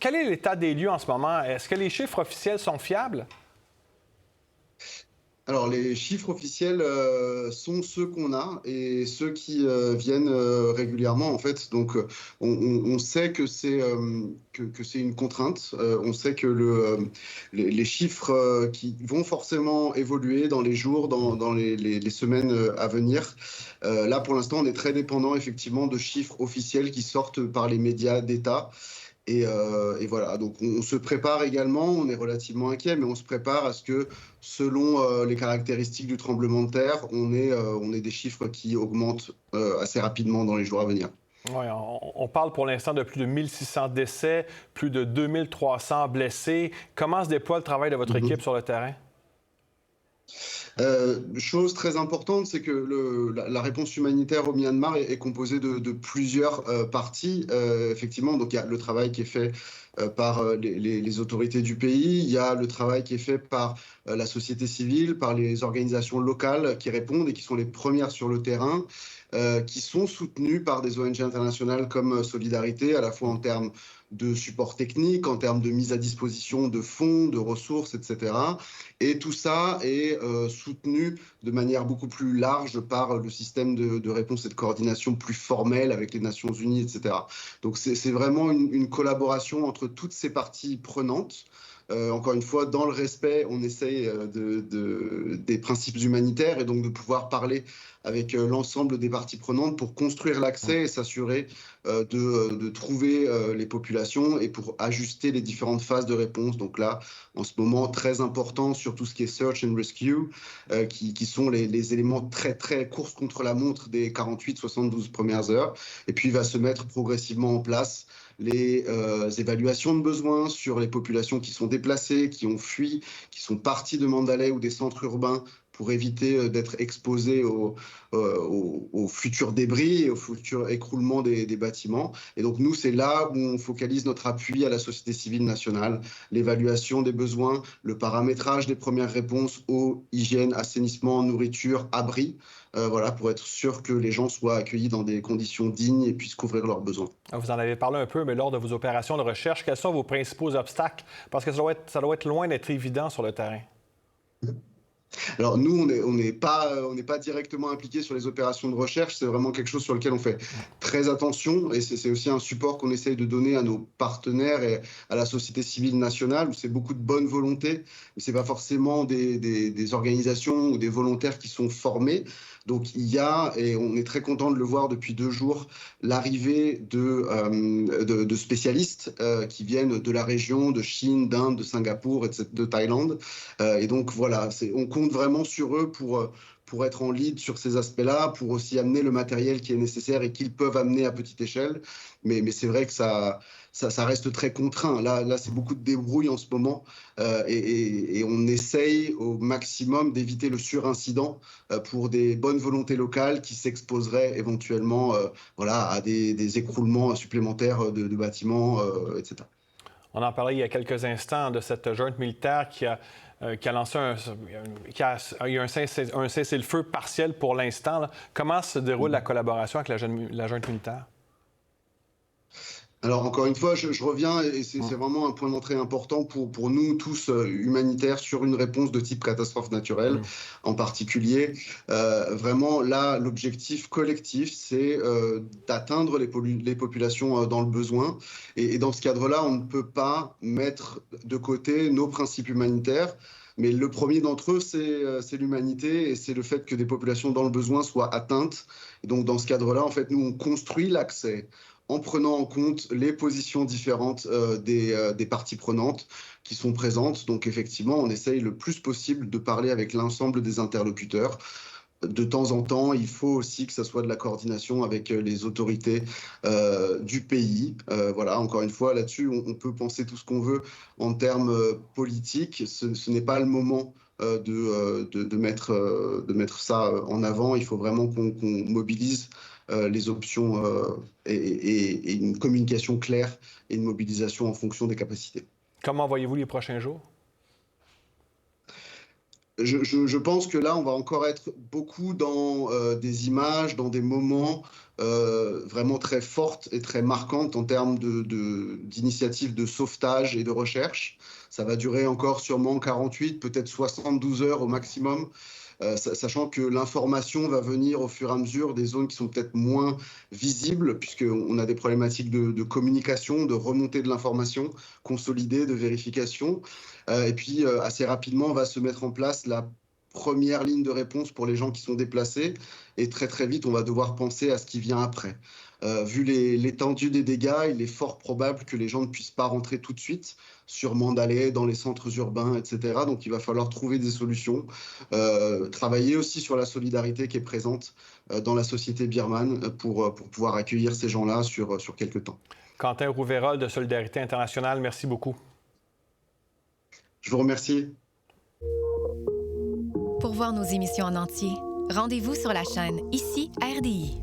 Quel est l'état des lieux en ce moment? Est-ce que les chiffres officiels sont fiables? Alors, les chiffres officiels sont ceux qu'on a et ceux qui viennent régulièrement, en fait. Donc, on sait que que c'est une contrainte. On sait que les chiffres qui vont forcément évoluer dans les jours, dans les semaines à venir. Là, pour l'instant, on est très dépendant, effectivement, de chiffres officiels qui sortent par les médias d'État. Et voilà, donc on se prépare également, on est relativement inquiet, mais on se prépare à ce que, selon les caractéristiques du tremblement de terre, on ait des chiffres qui augmentent assez rapidement dans les jours à venir. Oui, on parle pour l'instant de plus de 1600 décès, plus de 2300 blessés. Comment se déploie le travail de votre équipe Mhm. sur le terrain? Chose très importante, c'est que la réponse humanitaire au Myanmar est composée de plusieurs parties. Effectivement, donc il y a le travail qui est fait par les autorités du pays, il y a le travail qui est fait par la société civile, par les organisations locales qui répondent et qui sont les premières sur le terrain, qui sont soutenues par des ONG internationales comme Solidarité, à la fois en termes de support technique, en termes de mise à disposition de fonds, de ressources, etc. Et tout ça est soutenu de manière beaucoup plus large par le système de réponse et de coordination plus formel avec les Nations Unies, etc. Donc c'est vraiment une collaboration entre toutes ces parties prenantes. Encore une fois, dans le respect, on essaye des principes humanitaires et donc de pouvoir parler avec l'ensemble des parties prenantes pour construire l'accès et s'assurer de trouver les populations et pour ajuster les différentes phases de réponse. Donc là, en ce moment, très important sur tout ce qui est search and rescue, qui sont les éléments très, très course contre la montre des 48-72 premières heures. Et puis, il va se mettre progressivement en place les évaluations de besoins sur les populations qui sont déplacées, qui ont fui, qui sont parties de Mandalay ou des centres urbains pour éviter d'être exposés aux futurs débris et au futur écroulement des bâtiments. Et donc nous, c'est là où on focalise notre appui à la société civile nationale, l'évaluation des besoins, le paramétrage des premières réponses eau, hygiène, assainissement, nourriture, abri, voilà, pour être sûr que les gens soient accueillis dans des conditions dignes et puissent couvrir leurs besoins. Vous en avez parlé un peu, mais lors de vos opérations de recherche, quels sont vos principaux obstacles? Parce que ça doit être loin d'être évident sur le terrain. Alors nous, on n'est pas directement impliqué sur les opérations de recherche, c'est vraiment quelque chose sur lequel on fait très attention et c'est aussi un support qu'on essaye de donner à nos partenaires et à la société civile nationale où c'est beaucoup de bonne volonté, mais c'est pas forcément des organisations ou des volontaires qui sont formés. Donc il y a, et on est très content de le voir depuis 2 jours, l'arrivée de spécialistes qui viennent de la région, de Chine, d'Inde, de Singapour, etc., de Thaïlande. Et donc voilà, on compte vraiment sur eux pour être en lead sur ces aspects-là, pour aussi amener le matériel qui est nécessaire et qu'ils peuvent amener à petite échelle. Mais c'est vrai que ça reste très contraint. Là c'est beaucoup de débrouille en ce moment et on essaye au maximum d'éviter le surincident pour des bonnes volontés locales qui s'exposeraient éventuellement voilà, à des écroulements supplémentaires de bâtiments, etc. On en parlait il y a quelques instants de cette junte militaire qui a lancé il y a un cessez-le-feu partiel pour l'instant. Là. Comment se déroule la collaboration avec la junte militaire? Alors, encore une fois, je reviens, et c'est vraiment un point d'entrée important pour nous tous, humanitaires, sur une réponse de type catastrophe naturelle en particulier. Vraiment, là, l'objectif collectif, c'est d'atteindre les populations dans le besoin. Et dans ce cadre-là, on ne peut pas mettre de côté nos principes humanitaires. Mais le premier d'entre eux, c'est l'humanité et c'est le fait que des populations dans le besoin soient atteintes. Et donc, dans ce cadre-là, en fait, nous, on construit l'accès en prenant en compte les positions différentes des parties prenantes qui sont présentes. Donc effectivement, on essaye le plus possible de parler avec l'ensemble des interlocuteurs. De temps en temps, il faut aussi que ça soit de la coordination avec les autorités du pays. Voilà, encore une fois, là-dessus, on peut penser tout ce qu'on veut en termes politiques. Ce n'est pas le moment de mettre ça en avant. Il faut vraiment qu'on mobilise les options et une communication claire et une mobilisation en fonction des capacités. Comment voyez-vous les prochains jours? Je pense que là, on va encore être beaucoup dans des images, dans des moments vraiment très fortes et très marquantes en termes d'initiatives de sauvetage et de recherche. Ça va durer encore sûrement 48, peut-être 72 heures au maximum. Sachant que l'information va venir au fur et à mesure des zones qui sont peut-être moins visibles, puisqu'on a des problématiques de communication, de remontée de l'information, consolidée, de vérification. Et puis, assez rapidement, va se mettre en place la première ligne de réponse pour les gens qui sont déplacés. Et très, très vite, on va devoir penser à ce qui vient après. Vu l'étendue des dégâts, il est fort probable que les gens ne puissent pas rentrer tout de suite, sûrement d'aller dans les centres urbains, etc. Donc, il va falloir trouver des solutions. Travailler aussi sur la solidarité qui est présente dans la société birmane pour pouvoir accueillir ces gens-là sur quelques temps. Quentin Rouverol de Solidarité internationale, merci beaucoup. Je vous remercie. Pour voir nos émissions en entier, rendez-vous sur la chaîne Ici RDI.